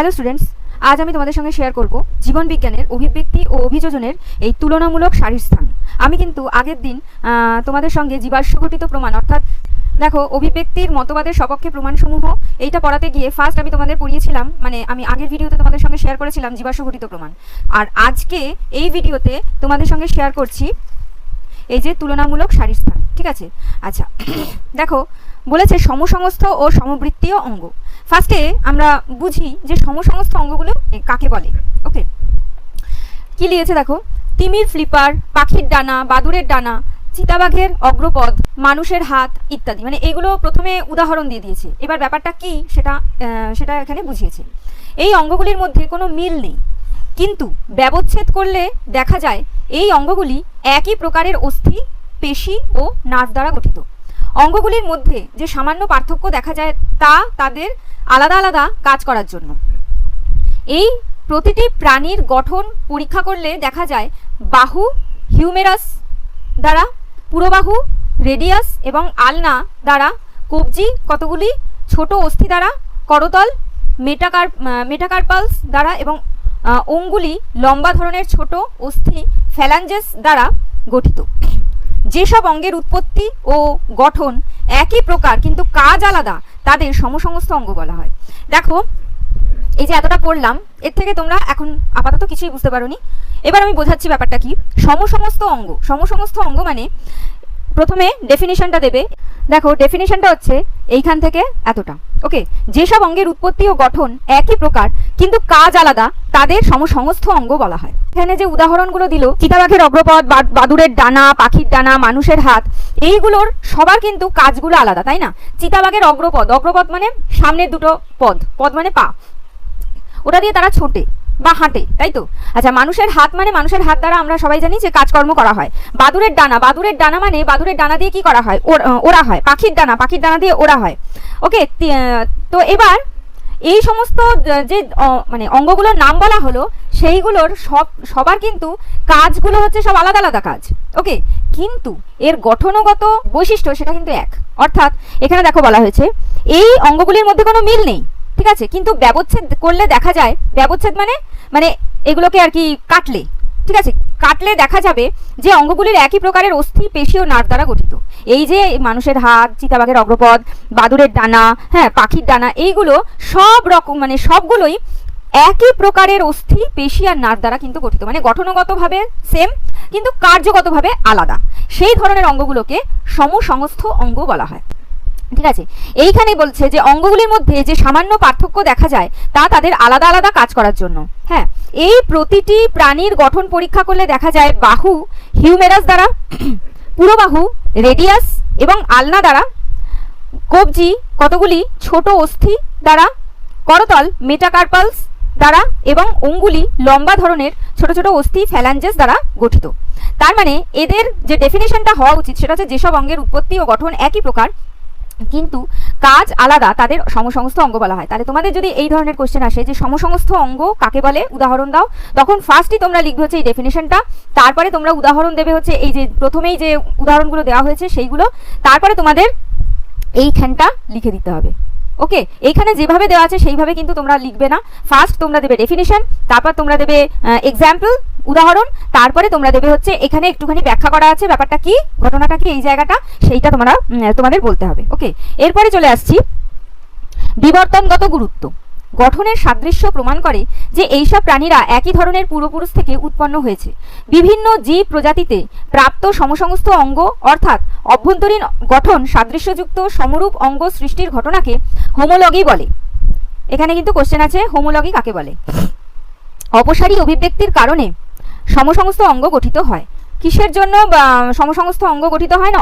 Hello students, আজ আমি তোমাদের সঙ্গে শেয়ার করব জীবন বিজ্ঞানের অভিব্যক্তি ও অভিযোজনের এই তুলনামূলক সারির স্থান। আমি কিন্তু আগের দিন তোমাদের সঙ্গে জীবাশ্ম ঘটিত প্রমাণ অর্থাৎ দেখো অভিব্যক্তির মতবাদের সপক্ষে প্রমাণসমূহ এইটা পড়াতে গিয়ে ফার্স্ট আমি তোমাদের পড়িয়েছিলাম, মানে আমি আগের ভিডিওতে তোমাদের সঙ্গে শেয়ার করেছিলাম জীবাশ্ম ঘটিত প্রমাণ। আর আজকে এই ভিডিওতে তোমাদের সঙ্গে শেয়ার করছি এই যে তুলনামূলক সারির স্থান। ঠিক আছে, আচ্ছা দেখো বলেছে সমসংস্থ ও সমবৃত্তীয় অঙ্গ। ফার্স্টে আমরা বুঝি যে সমসংস্থ অঙ্গগুলো কাকে বলে। ওকে, কি লিখেছে দেখো, তিমির ফ্লিপার, পাখির ডানা, বাদুড়ের ডানা, চিতাবাঘের অগ্রপদ, মানুষের হাত ইত্যাদি, মানে এগুলো প্রথমে উদাহরণ দিয়ে দিয়েছে। এবার ব্যাপারটা কি সেটা এখানে বুঝিয়েছে। এই অঙ্গগুলির মধ্যে কোনো মিল নেই, কিন্তু ব্যবচ্ছেদ করলে দেখা যায় এই অঙ্গগুলি একই প্রকারের অস্থি, পেশি ও নার্ভ দ্বারা গঠিত। অঙ্গগুলির মধ্যে যে সামান্য পার্থক্য দেখা যায় তা তাদের আলাদা আলাদা কাজ করার জন্য। এই প্রতিটি প্রাণীর গঠন পরীক্ষা করলে দেখা যায় বাহু হিউমেরাস দ্বারা, পুরোবাহু রেডিয়াস এবং আলনা দ্বারা, কবজি কতগুলি ছোট অস্থি দ্বারা, করতল মেটাকার্পালস দ্বারা এবং অঙ্গুলি লম্বা ধরনের ছোট অস্থি ফ্যালাঞ্জেস দ্বারা গঠিত। যেসব অঙ্গের উৎপত্তি ও গঠন একই প্রকার কিন্তু কাজ আলাদা তাদের সমসংস্থ অঙ্গ বলা হয়। দেখো এই যে এতটা পড়লাম, এর থেকে তোমরা এখন আপাতত কিছুই বুঝতে পারোনি। এবার আমি বোঝাচ্ছি ব্যাপারটা কি। সমসংস্থ অঙ্গ, সমসংস্থ অঙ্গ মানে প্রথমে ডেফিনিশনটা দেবে। দেখো ডেফিনিশনটা হচ্ছে এইখান থেকে এতটা। ওকে, যেসব অঙ্গের উৎপত্তি ও গঠন একই প্রকার কিন্তু কাজ আলাদা তাদের সমসংস্থ অঙ্গ বলা হয়। এখানে যে উদাহরণগুলো দিল, চিতাবাঘের অগ্রপদ, বাদুড়ের ডানা, পাখির ডানা, মানুষের হাত, এইগুলোর সবার কিন্তু কাজগুলো আলাদা, তাই না? চিতাবাঘের অগ্রপদ, অগ্রপদ মানে সামনের দুটো পদ, পদ মানে পা, ওটা দিয়ে তারা ছোটে বা হাঁটে, তাই তো? আচ্ছা, মানুষের হাত মানে মানুষের হাত দ্বারা আমরা সবাই জানি যে কাজকর্ম করা হয়। বাদুড়ের ডানা, বাদুড়ের ডানা মানে বাদুড়ের ডানা দিয়ে কি করা হয়? ওড়া হয়। পাখির ডানা, পাখির ডানা দিয়ে ওড়া হয়। ওকে, তো এবার এই সমস্ত যে মানে অঙ্গগুলোর নাম বলা হলো সেইগুলোর সবার কিন্তু কাজগুলো হচ্ছে সব আলাদা আলাদা কাজ। ওকে, কিন্তু এর গঠনগত বৈশিষ্ট্য সেটা কিন্তু এক। অর্থাৎ এখানে দেখো বলা হয়েছে এই অঙ্গগুলির মধ্যে কোনো মিল নেই, ঠিক আছে, কিন্তু ব্যবচ্ছেদ করলে দেখা যায়, ব্যবচ্ছেদ মানে এগুলোকে আর কি কাটলে, ঠিক আছে, কাটলে দেখা যাবে যে অঙ্গগুলির একই প্রকারের অস্থি, পেশি ও নার্ভ দ্বারা গঠিত। এই যে মানুষের হাত, চিতাবাঘের অগ্রপদ, বাদুড়ের ডানা, হ্যাঁ, পাখির ডানা, এইগুলো সব রকম মানে সবগুলোই একই প্রকারের অস্থি, পেশি আর নার্ভ দ্বারা কিন্তু গঠিত, মানে গঠনগতভাবে সেম কিন্তু কার্যগতভাবে আলাদা। সেই ধরনের অঙ্গগুলোকে সমসংস্থ অঙ্গ বলা হয়। ঠিক আছে, এইখানে বলছে যে অঙ্গগুলির মধ্যে যে সামান্য পার্থক্য দেখা যায় তা তাদের আলাদা আলাদা কাজ করার জন্য। হ্যাঁ, এই প্রতিটি প্রাণীর গঠন পরীক্ষা করলে দেখা যায় বাহু হিউমেরাস দ্বারা, পুরোবাহু রেডিয়াস এবং আলনা দ্বারা, কবজি কতগুলি ছোট অস্থি দ্বারা, করতল মেটাকার্পালস দ্বারা এবং অঙ্গুলি লম্বা ধরনের ছোট ছোট অস্থি ফ্যালাঞ্জেস দ্বারা গঠিত। তার মানে এদের যে ডেফিনেশনটা হওয়া উচিত সেটা হচ্ছে যেসব অঙ্গের উৎপত্তি ও গঠন একই প্রকার কিন্তু কাজ আলাদা তাদের সমসংস্থ অঙ্গ বলা হয়। তাহলে তোমাদের যদি এই ধরনের কোশ্চেন আসে যে সমসংস্থ অঙ্গ কাকে বলে, উদাহরণ দাও, তখন ফার্স্টই তোমরা লিখবে হচ্ছে এই ডেফিনেশনটা, তারপরে তোমরা উদাহরণ দেবে হচ্ছে এই যে প্রথমেই যে উদাহরণগুলো দেওয়া হয়েছে সেইগুলো, তারপরে তোমাদের এইখানটা লিখে দিতে হবে। ওকে, এইখানে যেভাবে দেওয়া আছে সেইভাবে কিন্তু তোমরা লিখবে না। ফার্স্ট তোমরা দেবে ডেফিনেশন, তারপর তোমরা দেবে এক্সাম্পল, উদাহরণ, তারপরে তোমরা দেবে হচ্ছে এখানে একটুখানি ব্যাখ্যা করা আছে ব্যাপারটা কি, ঘটনাটা কি, এই জায়গাটা সেইটা তোমাদের বলতে হবে। ওকে, এরপরে চলে আসছি বিবর্তনগত গুরুত্ব। গঠনের সাদৃশ্য প্রমাণ করে যে এইসব প্রাণীরা একই ধরনের পূর্বপুরুষ থেকে উৎপন্ন হয়েছে। বিভিন্ন জীব প্রজাতিতে প্রাপ্ত সমসংস্থ অঙ্গ অর্থাৎ অভ্যন্তরীণ গঠন সাদৃশ্যযুক্ত সমরূপ অঙ্গ সৃষ্টির ঘটনাকে হোমোলজি বলে। এখানে কিন্তু কোশ্চেন আছে হোমোলজি কাকে বলে। অপসারী অভিব্যক্তির কারণে সমসংস্থ অঙ্গ গঠিত হয়। কিসের জন্য সমসংস্থ অঙ্গ গঠিত হয় না?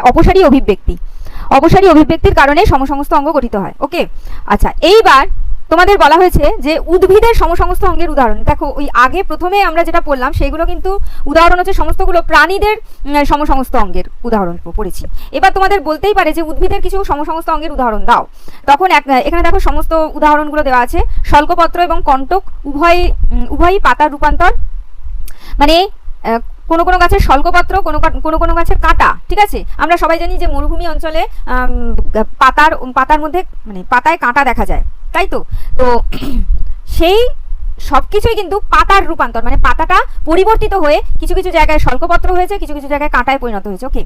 অপসারী অভিব্যক্তি, অপসারী অভিব্যক্তির কারণে সমসংস্থ অঙ্গ গঠিত হয়। ওকে, আচ্ছা এইবার তোমাদের বলা হয়েছে যে উদ্ভিদের সমসংস্থ অঙ্গের উদাহরণ। দেখো ওই আগে প্রথমে আমরা যেটা পড়লাম সেইগুলো কিন্তু উদাহরণ হচ্ছে সমস্তগুলো প্রাণীদের সমসংস্থ অঙ্গের উদাহরণ পড়েছি। এবার তোমাদের বলতেই পারে যে উদ্ভিদের কিছু সমসংস্থ অঙ্গের উদাহরণ দাও, তখন এখানে দেখো সমস্ত উদাহরণগুলো দেওয়া আছে। শল্কপত্র এবং কণ্টক উভয়ই পাতার রূপান্তর, মানে কোনো কোনো গাছের শল্কপত্র, কোনো গাছের কাঁটা, ঠিক আছে। আমরা সবাই জানি যে মরুভূমি অঞ্চলে পাতার মধ্যে মানে পাতায় কাঁটা দেখা যায়, তাই তো। তো সেই সবকিছুই কিন্তু পাতার রূপান্তর, মানে পাতাটা পরিবর্তিত হয়ে কিছু কিছু জায়গায় শল্কপত্র হয়েছে, কিছু কিছু জায়গায় কাঁটায় পরিণত হয়েছে। ওকে,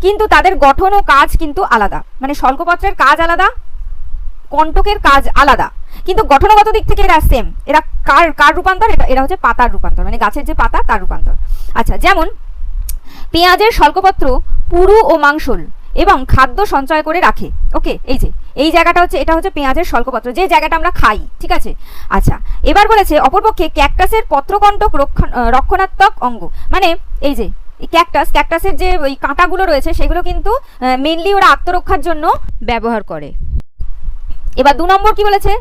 কিন্তু তাদের গঠন ও কাজ কিন্তু আলাদা, মানে শল্কপত্রের কাজ আলাদা, কণ্টকের কাজ আলাদা, কিন্তু গঠনগত দিক থেকে এরা সেম। এরা কার রূপান্তর? এরা হচ্ছে পাতার রূপান্তর, মানে গাছের যে পাতা তার রূপান্তর। আচ্ছা, যেমন পেঁয়াজের শল্কপত্র পুরু ও মাংসল এবং খাদ্য সঞ্চয় করে রাখে। ওকে, এই জায়গাটা হচ্ছে, এটা হচ্ছে পেঁয়াজের শল্কপত্র, যে জায়গাটা আমরা খাই, ঠিক আছে। আচ্ছা, এবার বলেছে অপরপক্ষে ক্যাকটাসের পত্রকণ্টক রক্ষণাত্মক অঙ্গ, মানে এই যে ক্যাকটাসের যে ওই কাঁটাগুলো রয়েছে সেগুলো কিন্তু মেনলি ওরা আত্মরক্ষার জন্য ব্যবহার করে। এবার 2 নম্বর কি বলেছে,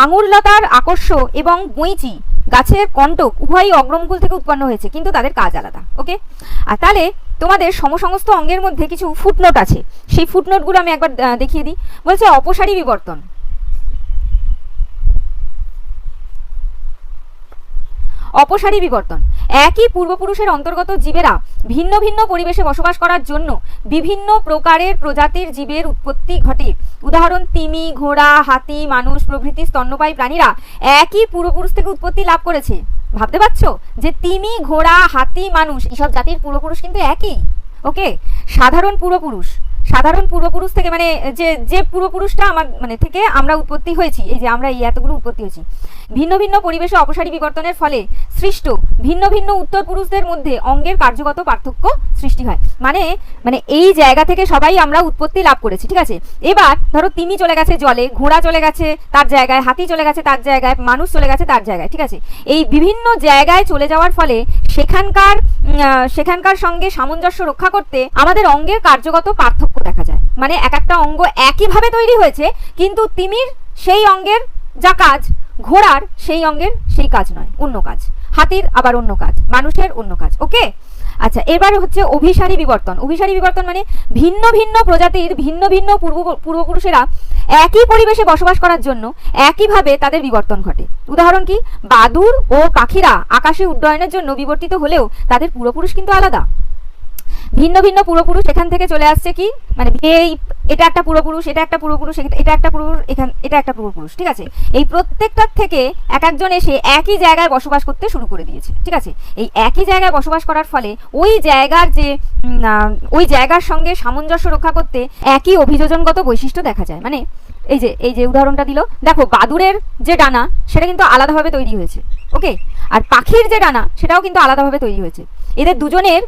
আঙুরলতার আকর্ষ এবং বইচি গাছের কণ্টক উভয়ই অগ্রমূল থেকে উৎপন্ন হয়েছে, কিন্তু তাদের কাজ আলাদা। ওকে, আর তাহলে তোমাদের সমস্ত অঙ্গের মধ্যে কিছু ফুটনোট আছে, সেই ফুটনোটগুলো আমি একবার দেখিয়ে দিই। বলছে অপসারী বিবর্তন। অপসারী বিবর্তন, একই পূর্বপুরুষের অন্তর্গত জীবেরা ভিন্ন ভিন্ন পরিবেশে বসবাস করার জন্য বিভিন্ন প্রকারের প্রজাতির জীবের উৎপত্তি ঘটে। উদাহরণ তিমি, ঘোড়া, হাতি, মানুষ প্রভৃতি স্তন্যপায়ী প্রাণীরা একই পূর্বপুরুষ থেকে উৎপত্তি লাভ করেছে। ভাবতে পারছো যে তিমি, ঘোড়া, হাতি, মানুষ এইসব জাতির পূর্বপুরুষ কিন্তু একই। ওকে, সাধারণ পূর্বপুরুষ থেকে, মানে যে পূর্বপুরুষটা আমার মানে থেকে আমরা উৎপত্তি হয়েছি, এই যে আমরা এই এতগুলো উৎপত্তি হয়েছি, ভিন্ন ভিন্ন পরিবেশে অপসারী বিবর্তনের ফলে সৃষ্ট ভিন্ন ভিন্ন উত্তর পুরুষদের মধ্যে অঙ্গের কার্যগত পার্থক্য সৃষ্টি হয়। মানে এই জায়গা থেকে সবাই আমরা উৎপত্তি লাভ করেছি, ঠিক আছে। এবার ধরো তিমি চলে গেছে জলে, ঘোড়া চলে গেছে তার জায়গায়, হাতি চলে গেছে তার জায়গায়, মানুষ চলে গেছে তার জায়গায়, ঠিক আছে। এই বিভিন্ন জায়গায় চলে যাওয়ার ফলে সেখানকার সঙ্গে সামঞ্জস্য রক্ষা করতে আমাদের অঙ্গের কার্যগত পার্থক্য দেখা যায়। মানে এক একটা অঙ্গ একইভাবে তৈরি হয়েছে, কিন্তু তিমির সেই অঙ্গের যা কাজ, ঘোড়ার সেই অঙ্গের সেই কাজ নয়, অন্য কাজ, হাতির আবার অন্য কাজ, মানুষের অন্য কাজ। ওকে, আচ্ছা, এবার হচ্ছে অভিসারী বিবর্তন। অভিসারী বিবর্তন মানে ভিন্ন ভিন্ন প্রজাতির ভিন্ন ভিন্ন পূর্বপুরুষেরা একই পরিবেশে বসবাস করার জন্য একইভাবে তাদের বিবর্তন ঘটে। উদাহরণ কি, বাদুড় ও পাখিরা আকাশে উড্ডয়নের জন্য বিবর্তিত হলেও তাদের পূর্বপুরুষ কিন্তু আলাদা। ভিন্ন ভিন্ন পূর্বপুরুষ এখান থেকে চলে আসছে কি, মানে এটা একটা পূর্বপুরুষ, এটা একটা পূর্বপুরুষ, এটা একটা পূর্বপুরুষ, এটা একটা পূর্বপুরুষ, ঠিক আছে। এই প্রত্যেকটার থেকে এক একজন এসে একই জায়গায় বসবাস করতে শুরু করে দিয়েছে, ঠিক আছে। এই একই জায়গায় বসবাস করার ফলে ওই জায়গার সঙ্গে সামঞ্জস্য রক্ষা করতে একই অভিযোজনগত বৈশিষ্ট্য দেখা যায়। মানে এই যে উদাহরণটা দিল, দেখো বাদুড়ের যে ডানা সেটা কিন্তু আলাদাভাবে তৈরি হয়েছে। ওকে, আর পাখির যে ডানা সেটাও কিন্তু আলাদাভাবে তৈরি হয়েছে। এদের দুজনের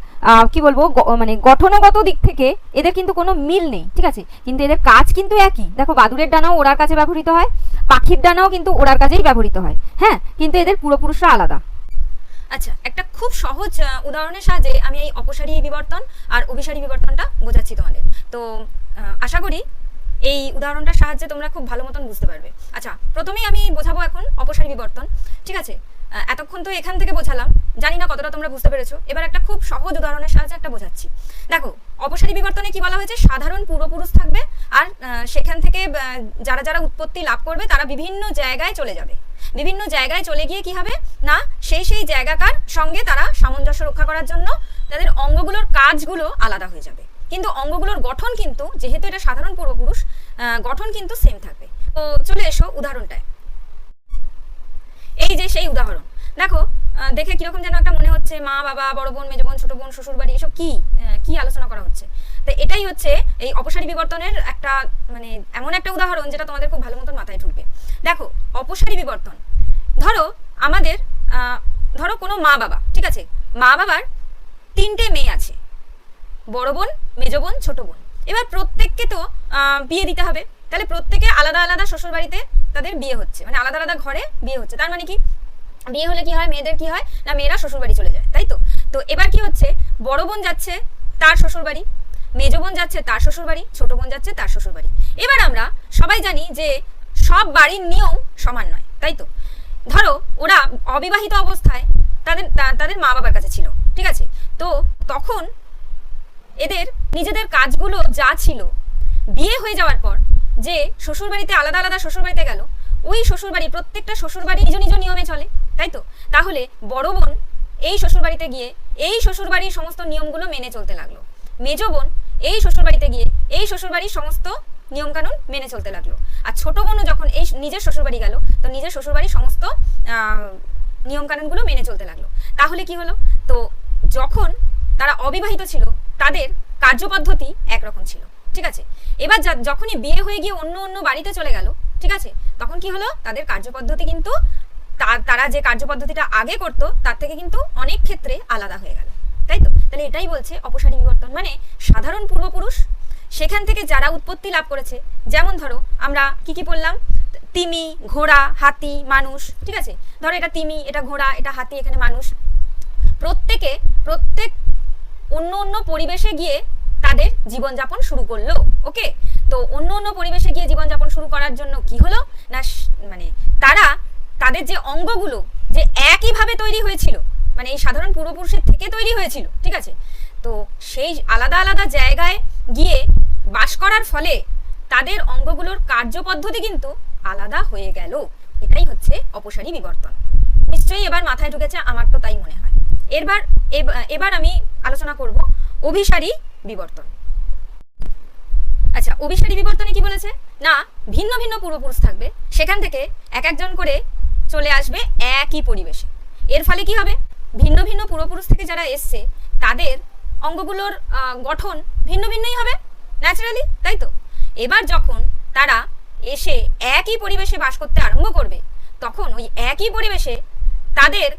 কি বলবো, মানে গঠনগত দিক থেকে এদের কিন্তু কোনো মিল নেই, ঠিক আছে, কিন্তু এদের কাজ কিন্তু একই। দেখো বাদুড়ের ডানাও ওড়ার কাজে ব্যবহৃত হয়, পাখির ডানাও কিন্তু ওড়ার কাজেই ব্যবহৃত হয়, হ্যাঁ, কিন্তু এদের পূর্বপুরুষরা আলাদা। আচ্ছা, একটা খুব সহজ উদাহরণের সাহায্যে আমি এই অপসারী বিবর্তন আর অভিসারী বিবর্তনটা বোঝাচ্ছি তোমাদের। তো আশা করি এই উদাহরণটার সাহায্যে তোমরা খুব ভালো মতন বুঝতে পারবে। আচ্ছা, প্রথমেই আমি বোঝাবো এখন অপসারী বিবর্তন, ঠিক আছে। এতক্ষণ তো এখান থেকে বোঝালাম, জানি না কতটা তোমরা বুঝতে পেরেছো। এবার একটা খুব সহজ উদাহরণের সাহায্যে একটা বোঝাচ্ছি। দেখো, অপসারী বিবর্তনে কি বলা হয়েছে, সাধারণ পূর্বপুরুষ থাকবে, আর সেখান থেকে যারা যারা উৎপত্তি লাভ করবে তারা বিভিন্ন জায়গায় চলে যাবে। বিভিন্ন জায়গায় চলে গিয়ে কি হবে না, সেই জায়গাকার সঙ্গে তারা সামঞ্জস্য রক্ষা করার জন্য তাদের অঙ্গগুলোর কাজগুলো আলাদা হয়ে যাবে, কিন্তু অঙ্গগুলোর গঠন কিন্তু, যেহেতু এটা সাধারণ পূর্বপুরুষ, গঠন কিন্তু সেম থাকবে। তো চলে এসো উদাহরণটায়। এই যে সেই উদাহরণ, দেখো দেখে কিরকম যেন একটা মনে হচ্ছে, মা, বাবা, বড় বোন, মেজ বোন, ছোট বোন, শ্বশুর বাড়ি, এসব কি আলোচনা করা হচ্ছে। তো এটাই হচ্ছে এই অপসারী বিবর্তনের একটা, মানে এমন একটা উদাহরণ যেটা তোমাদের খুব ভালো মতন মাথায় ঢুকবে। দেখো, অপসারী বিবর্তন, ধরো কোনো মা বাবা, ঠিক আছে, মা বাবার 3টে মেয়ে আছে, বড় বোন, মেজ বোন, ছোট বোন। এবার প্রত্যেককে তো বিয়ে দিতে হবে, তাহলে প্রত্যেকে আলাদা আলাদা শ্বশুর বাড়িতে তাদের বিয়ে হচ্ছে, মানে আলাদা আলাদা ঘরে বিয়ে হচ্ছে। তার মানে কি, বিয়ে হলে কি হয়, মেয়েদের কি হয় না, মেয়েরা শ্বশুর বাড়ি চলে যায়, তাই তো। তো এবার কি হচ্ছে, বড় বোন যাচ্ছে তার শ্বশুর বাড়ি, মেজ বোন যাচ্ছে তার শ্বশুর বাড়ি, ছোট বোন যাচ্ছে তার শ্বশুর বাড়ি। এবার আমরা সবাই জানি যে সব বাড়ির নিয়ম সমান নয়, তাই তো। ধরো ওরা অবিবাহিত অবস্থায় তাদের মা বাবার কাছে ছিল, ঠিক আছে। তো তখন এদের নিজেদের কাজগুলো যা ছিল, বিয়ে হয়ে যাওয়ার পর যে শ্বশুর বাড়িতে আলাদা আলাদা শ্বশুর বাড়িতে গেল, ওই শ্বশুর বাড়ি, প্রত্যেকটা শ্বশুর বাড়ি নিজ নিজ নিয়মে চলে, তাই তো। তাহলে বড় বোন এই শ্বশুর বাড়িতে গিয়ে এই শ্বশুর বাড়ির সমস্ত নিয়মগুলো মেনে চলতে লাগলো, মেজ বোন এই শ্বশুর বাড়িতে গিয়ে এই শ্বশুর বাড়ির সমস্ত নিয়মকানুন মেনে চলতে লাগলো। আর ছোট বোনও যখন এই নিজের শ্বশুরবাড়ি গেল, তো নিজের শ্বশুরবাড়ির সমস্ত নিয়মকানুনগুলো মেনে চলতে লাগলো। তাহলে কি হলো, তো যখন তারা অবিবাহিত ছিল তাদের কার্যপদ্ধতি একরকম ছিল, ঠিক আছে। এবার যখনই বিয়ে হয়ে গিয়ে অন্য অন্য বাড়িতে চলে গেল, ঠিক আছে, তখন কি হলো, তাদের কার্যপদ্ধতি কিন্তু তারা যে কার্যপদ্ধতিটা আগে করতো তার থেকে কিন্তু অনেক ক্ষেত্রে আলাদা হয়ে গেল, তাই তো। তাহলে এটাই বলছে অপসারী বিবর্তন, মানে সাধারণ পূর্বপুরুষ সেখান থেকে যারা উৎপত্তি লাভ করেছে, যেমন ধরো আমরা কি কি বললাম, তিমি, ঘোড়া, হাতি, মানুষ, ঠিক আছে। ধরো এটা তিমি, এটা ঘোড়া, এটা হাতি, এখানে মানুষ, প্রত্যেক অন্য অন্য পরিবেশে গিয়ে তাদের জীবনযাপন শুরু করলো। ওকে, তো অন্য অন্য পরিবেশে গিয়ে জীবনযাপন শুরু করার জন্য কি হলো না, মানে তাদের যে অঙ্গগুলো যে একইভাবে তৈরি হয়েছিল, মানে এই সাধারণ পূর্বপুরুষের থেকে তৈরি হয়েছিল, ঠিক আছে, তো সেই আলাদা আলাদা জায়গায় গিয়ে বাস করার ফলে তাদের অঙ্গগুলোর কার্যপদ্ধতি কিন্তু আলাদা হয়ে গেল। এটাই হচ্ছে অপসারী বিবর্তন। নিশ্চয়ই এবার মাথায় ঢুকেছে, আমার তো তাই মনে হয়। এবার আমি আলোচনা করব অভিসারী বিবর্তন। আচ্ছা, অভিসারী বিবর্তনে কি বলেছে না, ভিন্ন ভিন্ন পূর্বপুরুষ থাকবে, সেখান থেকে এক একজন করে চলে আসবে একই পরিবেশে। এর ফলে কি হবে, ভিন্ন ভিন্ন পূর্বপুরুষ থেকে যারা এসছে তাদের অঙ্গগুলোর গঠন ভিন্ন ভিন্নই হবে ন্যাচারালি, তাই তো। এবার যখন তারা এসে একই পরিবেশে বাস করতে আরম্ভ করবে, তখন ওই একই পরিবেশে তাদের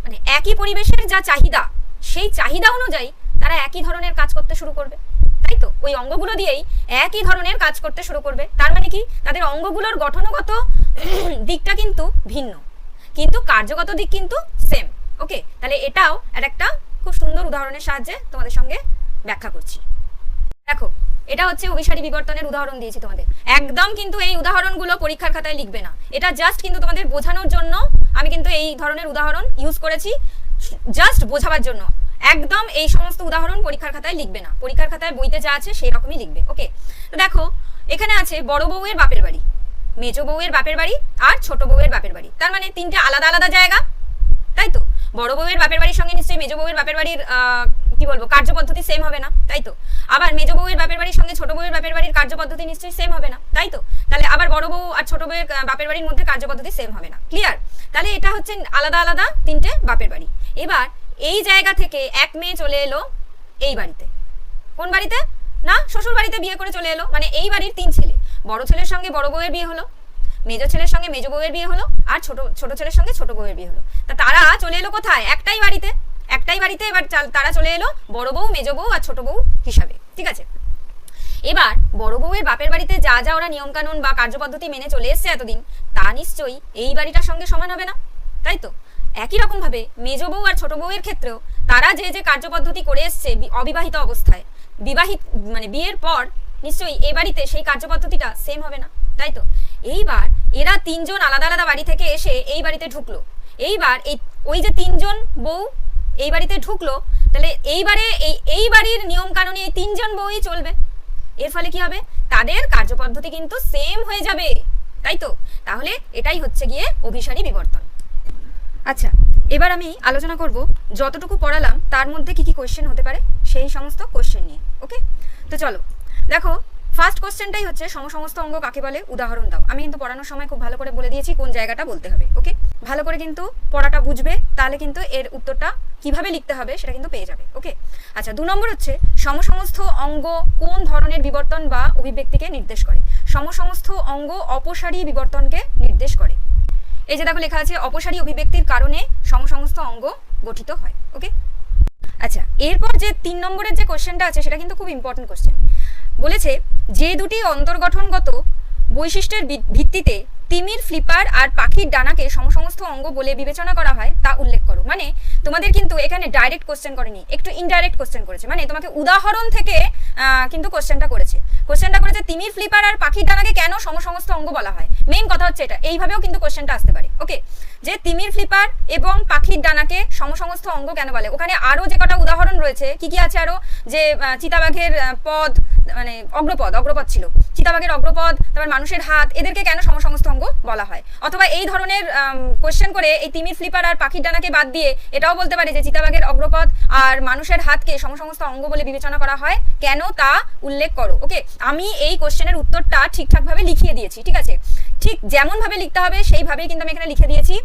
মানে একই পরিবেশের যা চাহিদা, সেই চাহিদা অনুযায়ী তারা একই ধরনের কাজ করতে শুরু করবে, তাই তো। ওই অঙ্গগুলো দিয়েই একই ধরনের কাজ করতে শুরু করবে। তার মানে কি, তাদের অঙ্গগুলোর গঠনগত দিকটা কিন্তু ভিন্ন, কিন্তু কার্যগত দিক কিন্তু সেম। ওকে, তাহলে এটাও একটা খুব সুন্দর উদাহরণের সাহায্যে তোমাদের সঙ্গে ব্যাখ্যা করছি। দেখো, এটা হচ্ছে অভিসারী বিবর্তনের উদাহরণ দিয়েছি তোমাদের। একদম কিন্তু এই উদাহরণগুলো পরীক্ষার খাতায় লিখবে না, এটা জাস্ট কিন্তু তোমাদের বোঝানোর জন্য আমি কিন্তু এই ধরনের উদাহরণ ইউজ করেছি, জাস্ট বোঝাবার জন্য। একদম এই সমস্ত উদাহরণ পরীক্ষার খাতায় লিখবে না, পরীক্ষার খাতায় বইতে যা আছে সেই রকমই লিখবে। ওকে, তো দেখো এখানে আছে বড় বউয়ের বাপের বাড়ি, মেজো বউয়ের বাপের বাড়ি আর ছোট বউয়ের বাপের বাড়ি। তার মানে তিনটে আলাদা আলাদা জায়গা, তাই তো। বড় বউয়ের বাপের বাড়ির সঙ্গে নিশ্চয়ই মেজো বউয়ের বাপের বাড়ির কি বলবো কার্যপদ্ধতি সেম হবে না, তাই তো। আবার মেজো বউয়ের বাপের বাড়ির সঙ্গে ছোট বউয়ের বাপের বাড়ির কার্যপদ্ধতি নিশ্চয়ই সেম হবে না, তাই তো। তাহলে আবার বড় বউ আর ছোট বউয়ের বাপের বাড়ির মধ্যে কার্যপদ্ধতি সেম হবে না, ক্লিয়ার। তাহলে এটা হচ্ছে আলাদা আলাদা তিনটে বাপের বাড়ি। এবার এই জায়গা থেকে এক মেয়ে চলে এলো এই বাড়িতে, কোন বাড়িতে না, শ্বশুর বাড়িতে বিয়ে করে চলে এলো, মানে এই বাড়ির তিন ছেলে, বড় ছেলের সঙ্গে বড় বউয়ের বিয়ে হলো, মেজো ছেলের সঙ্গে মেজো বউয়ের বিয়ে হলো, আর ছোট ছেলের সঙ্গে ছোট বউয়ের বিয়ে হলো। তা তারা চলে এলো কোথায়, একটাই বাড়িতে। এবার তারা চলে এলো বড় বউ, মেজো বউ আর ছোট বউ হিসাবে, ঠিক আছে। এবার বড় বউয়ের বাপের বাড়িতে যা যা ওরা নিয়মকানুন বা কার্যপদ্ধতি মেনে চলে এসছে এতদিন, তা নিশ্চয়ই এই বাড়িটার সঙ্গে সমান হবে না, তাই তো। একই রকম ভাবে মেজো বউ আর ছোট বউয়ের ক্ষেত্রেও তারা যে যে কার্যপদ্ধতি করে এসছে অবিবাহিত অবস্থায়, মানে বিয়ের পর নিশ্চয়ই এই বাড়িতে সেই কার্যপদ্ধতিটা সেম হবে না, তাই তো। এইবার এরা তিনজন আলাদা আলাদা বাড়ি থেকে এসে এই বাড়িতে ঢুকলো। এইবার ওই যে তিনজন বউ এই বাড়িতে ঢুকলো, তাহলে এই বাড়ির নিয়ম কানুনে এই তিনজন বউই চলবে। এর ফলে কি হবে, তাদের কার্যপদ্ধতি কিন্তু সেম হয়ে যাবে, তাই তো। তাহলে এটাই হচ্ছে গিয়ে অভিসারী বিবর্তন। আচ্ছা, এবার আমি আলোচনা করব যতটুকু পড়ালাম তার মধ্যে কি কি কোয়েশ্চেন হতে পারে সেই সমস্ত কোয়েশ্চেন নিয়ে। ওকে, তো চলো দেখো, ফার্স্ট কোশ্চেনটাই হচ্ছে সমসমস্ত অঙ্গ কাকে বলে, উদাহরণ দাও। আমি কিন্তু পড়ানোর সময় খুব ভালো করে বলে দিয়েছি কোন জায়গাটা বলতে হবে। ওকে, ভালো করে কিন্তু পড়াটা বুঝবে, তাহলে কিন্তু এর উত্তরটা কিভাবে লিখতে হবে সেটা কিন্তু পেয়ে যাবে। ওকে, আচ্ছা 2 নম্বর হচ্ছে সমসমস্ত অঙ্গ কোন ধরনের বিবর্তন বা অভিব্যক্তিকে নির্দেশ করে। সমসমস্ত অঙ্গ অপসারী বিবর্তনকে নির্দেশ করে। এই যে দেখো লেখা আছে অপসারী অভিব্যক্তির কারণে সমসমস্ত অঙ্গ গঠিত হয়। ওকে, আচ্ছা এরপর যে 3 নম্বরের যে কোশ্চেনটা আছে সেটা কিন্তু খুব ইম্পর্টেন্ট কোশ্চেন। বলেছে যে দুটি অন্তর্গঠনগত বৈশিষ্ট্যের ভিত্তিতে তিমির, ফ্লিপার আর পাখির ডানাকে সমসমস্ত অঙ্গ বলে বিবেচনা করা হয় তা উল্লেখ করো। মানে তোমাদের কিন্তু এখানে ডাইরেক্ট কোশ্চেন করেনি, একটু ইনডাইরেক্ট কোশ্চেন করেছে, মানে তোমাকে উদাহরণ থেকে কিন্তু কোশ্চেনটা করেছে তিমির, ফ্লিপার আর পাখির ডানাকে কেন সমসমস্ত অঙ্গ বলা হয়। মেইন কথা হচ্ছে এটা, এইভাবেও কিন্তু কোশ্চেনটা আসতে পারে। ওকে, যে তিমির, ফ্লিপার এবং পাখির ডানাকে সমসমস্ত অঙ্গ কেন বলে। ওখানে আরো যে কটা উদাহরণ রয়েছে, কি কি আছে আরো, যে চিতাবাঘের পদ, মানে অগ্রপদ ছিল, চিতাবাঘের অগ্রপদ, তারপর মানুষের হাত, এদেরকে কেন সমসমস্ত অঙ্গ বলা হয়। অথবা এই ধরনের কোশ্চেন করে এই তিমির ফ্লিপার আর পাখির ডানাকে বাদ দিয়ে এটাও বলতে পারে যে চিতাবাঘের অগ্রপথ আর মানুষের হাতকে সমস্ত অঙ্গ বলে বিবেচনা করা হয়, কেন তা উল্লেখ করো। ওকে, আমি এই কোশ্চেনের উত্তরটা ঠিকঠাকভাবে লিখিয়ে দিয়েছি, ঠিক আছে? ঠিক যেমনভাবে লিখতে হবে সেইভাবেই কিন্তু আমি এখানে লিখে দিয়েছি।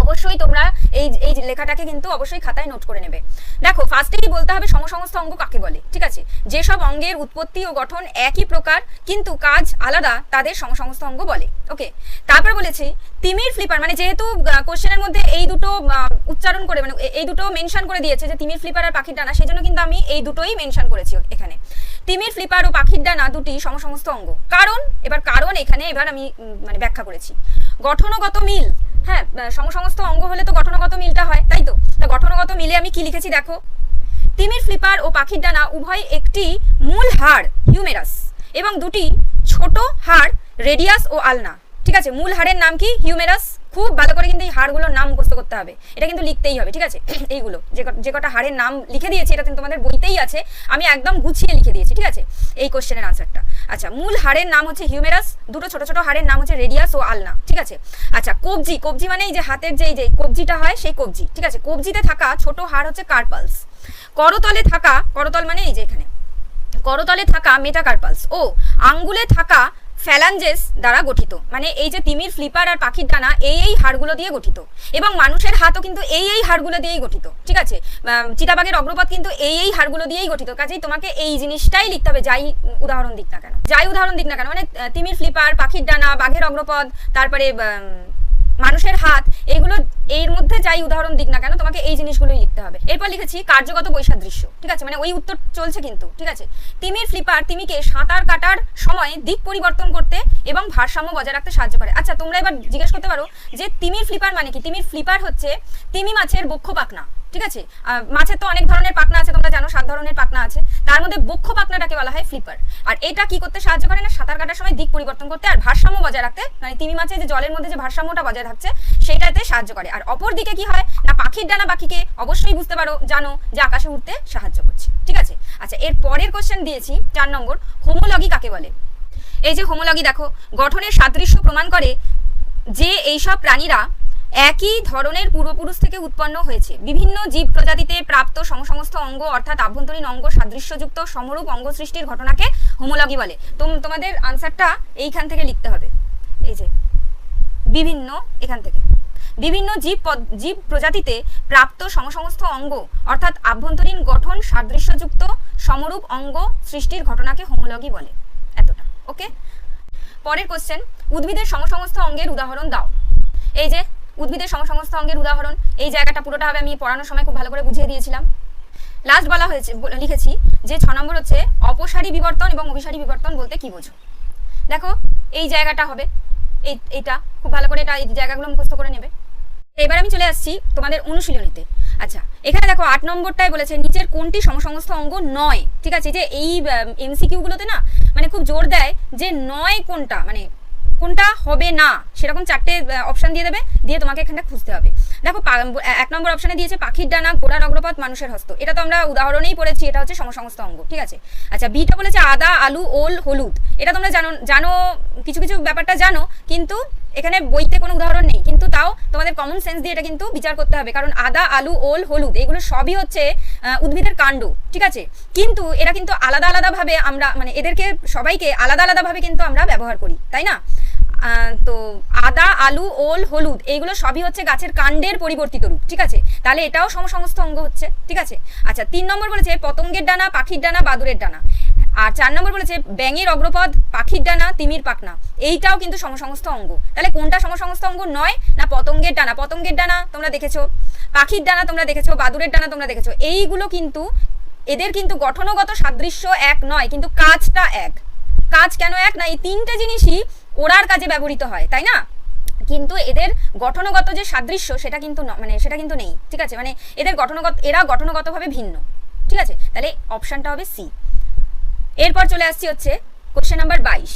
অবশ্যই তোমরা এই লেখাটাকে কিন্তু অবশ্যই খাতায় নোট করে নেবে। দেখো, ফার্স্টেই বলতে হবে সমস্ত অঙ্গ কাকে বলে, ঠিক আছে? যেসব অঙ্গের উৎপত্তি ও গঠন একই প্রকার কিন্তু কাজ আলাদা তাদের সমস্ত অঙ্গ বলে। ওকে, তারপর বলেছি তিমির ফ্লিপার, মানে যেহেতু কোশ্চেনের মধ্যে এই দুটো উচ্চারণ করে, মানে এই দুটো মেনশন করে দিয়েছে যে তিমির ফ্লিপার আর পাখির ডানা, সেজন্য কিন্তু আমি এই দুটোই মেনশন করেছি এখানে। তিমির ফ্লিপার ও পাখির ডানা দুটি সমস্ত অঙ্গ। কারণ এখানে এবার আমি মানে ব্যাখ্যা করেছি। গঠনগত মিল, হ্যাঁ, সমস্ত অঙ্গ হলে তো গঠনগত মিলটা হয়, তাই তো? তা গঠনগত মিলে আমি কি লিখেছি দেখো, তিমির ফ্লিপার ও পাখির ডানা উভয় একটি মূল হাড় হিউমেরাস এবং দুটি ছোট হাড় রেডিয়াস ও আলনা, ঠিক আছে? মূল হাড়ের নাম কি? হিউমেরাস। খুব ভালো করে কিন্তু এই হাড়গুলোর নাম মুখস্থ করতে হবে, এটা কিন্তু লিখতেই হবে, ঠিক আছে? এইগুলো যে কটা হাড়ের নাম লিখে দিয়েছি এটা কিন্তু তোমাদের বইতেই আছে, আমি একদম গুছিয়ে লিখে দিয়েছি, ঠিক আছে, এই কোশ্চেনের আনসারটা। আচ্ছা, মূল হাড়ের নাম হচ্ছে হিউমেরাস, দুটো ছোট ছোট হাড়ের নাম হচ্ছে রেডিয়াস ও আলনা, ঠিক আছে? আচ্ছা, কবজি মানে এই যে হাতের যে কবজিটা হয় সেই কবজি, ঠিক আছে? কবজিতে থাকা ছোট হাড় হচ্ছে কার্পালস। করতল মানে এই যে এখানে করতলে থাকা মেটাকার্পালস ও আঙ্গুলে থাকা ফ্যালাঞ্জেস দ্বারা গঠিত। মানে এই যে তিমির ফ্লিপার আর পাখির ডানা এই হাড়গুলো দিয়ে গঠিত, এবং মানুষের হাতও কিন্তু এই হাড়গুলো দিয়েই গঠিত, ঠিক আছে? চিতাবাঘের অগ্রপথ কিন্তু এই হাড়গুলো দিয়েই গঠিত। কাজেই তোমাকে এই জিনিসটাই লিখতে হবে, যাই উদাহরণ দিক না কেন, মানে তিমির ফ্লিপার, পাখির ডানা, বাঘের অগ্রপথ, তারপরে মানুষের হাত, এইগুলো এর মধ্যে যাই উদাহরণ দিক না কেন তোমাকে এই জিনিসগুলোই লিখতে হবে। এরপর লিখেছি কার্যগত বৈসাদৃশ্য, ঠিক আছে? মানে ওই উত্তর চলছে কিন্তু, ঠিক আছে? তিমির ফ্লিপার তিমিকে সাঁতার কাটার সময় দিক পরিবর্তন করতে এবং ভারসাম্য বজায় রাখতে সাহায্য করে। আচ্ছা, তোমরা এবার জিজ্ঞেস করতে পারো যে তিমির ফ্লিপার মানে কি? তিমির ফ্লিপার হচ্ছে তিমি মাছের বক্ষ পাখনা, ঠিক আছে? মাছের তো অনেক ধরনের পাখনা আছে, তোমরা জানো 7 ধরনের পাখনা আছে, তার মধ্যে বক্ষ পাখনাটাকে বলা হয় ফ্লিপার। আর এটা কি করতে সাহায্য করে না? সাঁতার কাটার সময় দিক পরিবর্তন করতে আর ভারসাম্য বজায় রাখতে, মানে তিমি মাছের যে জলের মধ্যে যে ভারসাম্যটা বজায় থাকছে সেইটাতে সাহায্য করে। আর অপর দিকে কি হয় না, পাখির ডানা পাখিকে অবশ্যই বুঝতে পারো, জানো যে আকাশে উঠতে সাহায্য করছে, ঠিক আছে? আচ্ছা, এর পরের কোশ্চেন দিয়েছি 4 নম্বর, হোমোলগি কাকে বলে? এই যে হোমোলগি, দেখো, গঠনের সাদৃশ্য প্রমাণ করে যে এইসব প্রাণীরা একই ধরনের পূর্বপুরুষ থেকে উৎপন্ন হয়েছে। বিভিন্ন জীব প্রজাতিতে প্রাপ্ত সমস্ত অঙ্গ অর্থাৎ আভ্যন্তরীণ অঙ্গ সাদৃশ্যযুক্ত সমরূপ অঙ্গ সৃষ্টির ঘটনাকে হোমোলগি বলে। তোমাদের আনসারটা এইখান থেকে লিখতে হবে, এই যে বিভিন্ন, এখান থেকে বিভিন্ন জীব প্রজাতিতে প্রাপ্ত সমস্ত অঙ্গ অর্থাৎ আভ্যন্তরীণ গঠন সাদৃশ্যযুক্ত সমরূপ অঙ্গ সৃষ্টির ঘটনাকে হোমোলগি বলে। এতটা, ওকে? পরের কোশ্চেন, উদ্ভিদের সমস্ত অঙ্গের উদাহরণ দাও। এই যে উদ্ভিদের সমস্ত অঙ্গের উদাহরণ, এই জায়গাটা পুরোটা হবে আমি পড়ানোর সময় খুব ভালো করে বুঝিয়ে দিয়েছিলাম। লাস্ট বলা হয়েছে, লিখেছি যে 6 নম্বর হচ্ছে অপসারী বিবর্তন এবং অভিসারী বিবর্তন বলতে কি বোঝো? দেখো, এই জায়গাটা হবে, এইটা খুব ভালো করে এই জায়গাগুলো মুখস্থ করে নেবে। এবার আমি চলে আসছি তোমাদের অনুশীলনীতে। আচ্ছা, এখানে দেখো 8 নম্বরটায় বলেছে নিচের কোনটি সমস্ত অঙ্গ নয়, ঠিক আছে? যে এই এমসিকিউগুলোতে না মানে খুব জোর দেয় যে নয় কোনটা, মানে কোনটা হবে না, সেরকম 4টে অপশন দিয়ে দেবে, দিয়ে তোমাকে এখানে খুঁজতে হবে। দেখো 1 নম্বর অপশনে দিয়েছে পাখির ডানা, ঘোড়ার অগ্রপথ, মানুষের হস্ত। এটা তো আমরা উদাহরণেই পড়েছি, এটা হচ্ছে সমস্ত অঙ্গ, ঠিক আছে? আচ্ছা, বিটা বলেছে আদা, আলু, ওল, হলুদ। এটা তোমরা জানো কিছু ব্যাপারটা জানো, কিন্তু এখানে বইতে কোনো উদাহরণ নেই, কিন্তু তাও তোমাদের কমন সেন্স দিয়ে এটা কিন্তু বিচার করতে হবে, কারণ আদা, আলু, ওল, হলুদ এগুলো সবই হচ্ছে উদ্ভিদের কাণ্ড, ঠিক আছে? কিন্তু এরা কিন্তু আলাদা ভাবে আমরা, মানে এদেরকে সবাইকে আলাদা ভাবে কিন্তু আমরা ব্যবহার করি, তাই না? তো আদা, আলু, ওল, হলুদ এইগুলো সবই হচ্ছে গাছের কাণ্ডের পরিবর্তিত রূপ, ঠিক আছে? তাহলে এটাও সমস্ত অঙ্গ হচ্ছে, ঠিক আছে? আচ্ছা, 3 নম্বর বলেছে পতঙ্গের ডানা, পাখির ডানা, বাদুড়ের ডানা। আর 4 নম্বর বলেছে ব্যাঙের অগ্রপদ, পাখির ডানা, তিমির পাখনা। এইটাও কিন্তু সমস্ত অঙ্গ। তাহলে কোনটা সমস্ত অঙ্গ নয় না পতঙ্গের ডানা? পতঙ্গের ডানা তোমরা দেখেছো, পাখির ডানা তোমরা দেখেছো, বাদুড়ের ডানা তোমরা দেখেছো। এইগুলো কিন্তু এদের কিন্তু গঠনগত সাদৃশ্য এক নয়, কিন্তু কাজটা এক। কাজ কেন এক না, এই 3টে জিনিসই ওড়ার কাজে ব্যবহৃত হয়, তাই না? কিন্তু এদের গঠনগত যে সাদৃশ্য সেটা কিন্তু নেই, ঠিক আছে? মানে এরা গঠনগতভাবে ভিন্ন, ঠিক আছে? তাহলে অপশনটা হবে সি। এরপর চলে আসছি হচ্ছে কোশ্চেন নাম্বার 22,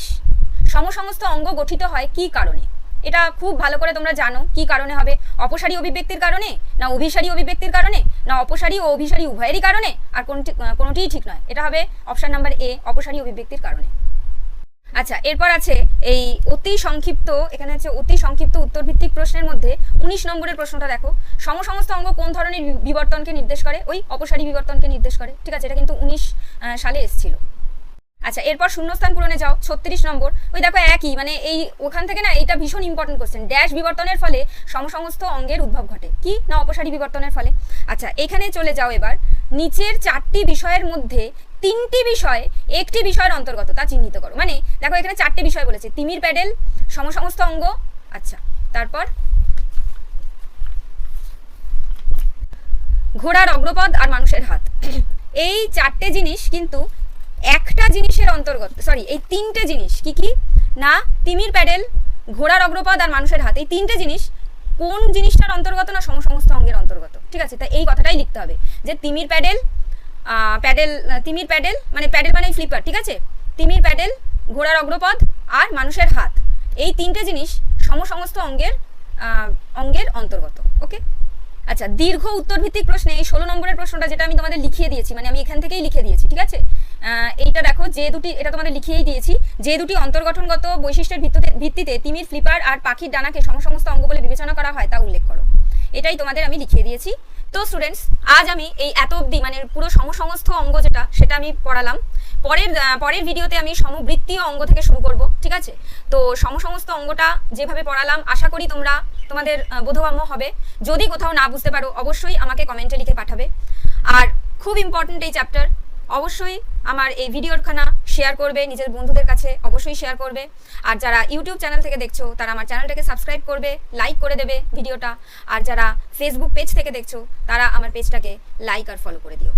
সমস্ত অঙ্গ গঠিত হয় কি কারণে? এটা খুব ভালো করে তোমরা জানো কি কারণে হবে। অপসারী অভিব্যক্তির কারণে, না অভিসারী অভিব্যক্তির কারণে, না অপসারী ও অভিসারী উভয়েরই কারণে, আর কোনোটিই ঠিক নয়। এটা হবে অপশন নাম্বার এ, অপসারী অভিব্যক্তির কারণে। আচ্ছা, এরপর আছে এই অতি সংক্ষিপ্ত, এখানে হচ্ছে অতি সংক্ষিপ্ত উত্তরভিত্তিক প্রশ্নের মধ্যে 19 নম্বরের প্রশ্নটা দেখো, সমসমস্ত অঙ্গ কোন ধরনের বিবর্তনকে নির্দেশ করে? ওই অপসারী বিবর্তনকে নির্দেশ করে। ঠিক আছে, এটা কিন্তু 19 সালে এসেছিল। আচ্ছা, এরপর শূন্যস্থান পূরণে যাও, 36 নম্বর। ওই দেখো একই, মানে এই ওখান থেকে না, এটা ভীষণ ইম্পর্টেন্ট কোশ্চেন। ড্যাশ বিবর্তনের ফলে সমসমস্ত অঙ্গের উদ্ভব ঘটে, কি না অপসারী বিবর্তনের ফলে। আচ্ছা, এখানে চলে যাও এবার, নিচের 4টি বিষয়ের মধ্যে 3টি বিষয় একটি বিষয়ের অন্তর্গত, তা চিহ্নিত করো। মানে দেখো এখানে 4টে বিষয় বলেছে, তিমির প্যাডেল, সমসমস্ত অঙ্গ, আচ্ছা তারপর ঘোড়ার অগ্রপদ আর মানুষের হাত। এই 4টে জিনিস কিন্তু একটা জিনিসের অন্তর্গত, সরি এই 3টে জিনিস কি কি না, তিমির প্যাডেল, ঘোড়ার অগ্রপদ আর মানুষের হাত, এই 3টে জিনিস কোন জিনিসটার অন্তর্গত না সমসমস্ত অঙ্গের অন্তর্গত। ঠিক আছে, তাই এই কথাটাই লিখতে হবে যে তিমির প্যাডেল, তিমির প্যাডেল মানে প্যাডেল মানে ফ্লিপার, ঠিক আছে, তিমির প্যাডেল, ঘোড়ার অগ্রপদ আর মানুষের হাত, এই 3টে জিনিস সমসমস্ত অঙ্গের অন্তর্গত। ওকে। আচ্ছা, দীর্ঘ উত্তরভিত্তিক প্রশ্নে এই 16 নম্বরের প্রশ্নটা, যেটা আমি তোমাদের লিখিয়ে দিয়েছি, মানে আমি এখান থেকেই লিখে দিয়েছি, ঠিক আছে, এইটা দেখো, যে দুটি, এটা তোমাদের লিখিয়েই দিয়েছি, যে দুটি অন্তর্গঠনগত বৈশিষ্ট্যের ভিত্তিতে তিমির ফ্লিপার আর পাখির ডানাকে সমসমস্ত অঙ্গ বলে বিবেচনা করা হয় তা উল্লেখ করো। এটাই তোমাদের আমি লিখিয়ে দিয়েছি। তো স্টুডেন্টস, আজ আমি এই এত অবধি মানে পুরো সমসমস্ত অঙ্গ যেটা, সেটা আমি পড়ালাম। পরের ভিডিওতে আমি সমবৃত্তীয় অঙ্গ থেকে শুরু করব। ঠিক আছে, তো সমসমস্ত অঙ্গটা যেভাবে পড়ালাম আশা করি তোমাদের বোধগম্য হবে। যদি কোথাও না বুঝতে পারো অবশ্যই আমাকে কমেন্টে লিখে পাঠাবে। আর খুব ইম্পর্টেন্ট এই চ্যাপ্টার, অবশ্যই আমার এই ভিডিওখানা শেয়ার করবে, নিজের বন্ধুদের কাছে অবশ্যই শেয়ার করবে। আর যারা ইউটিউব চ্যানেল থেকে দেখছো তারা আমার চ্যানেলটাকে সাবস্ক্রাইব করবে, লাইক করে দেবে ভিডিওটা। আর যারা ফেসবুক পেজ থেকে দেখছো তারা আমার পেজটাকে লাইক আর ফলো করে দিও।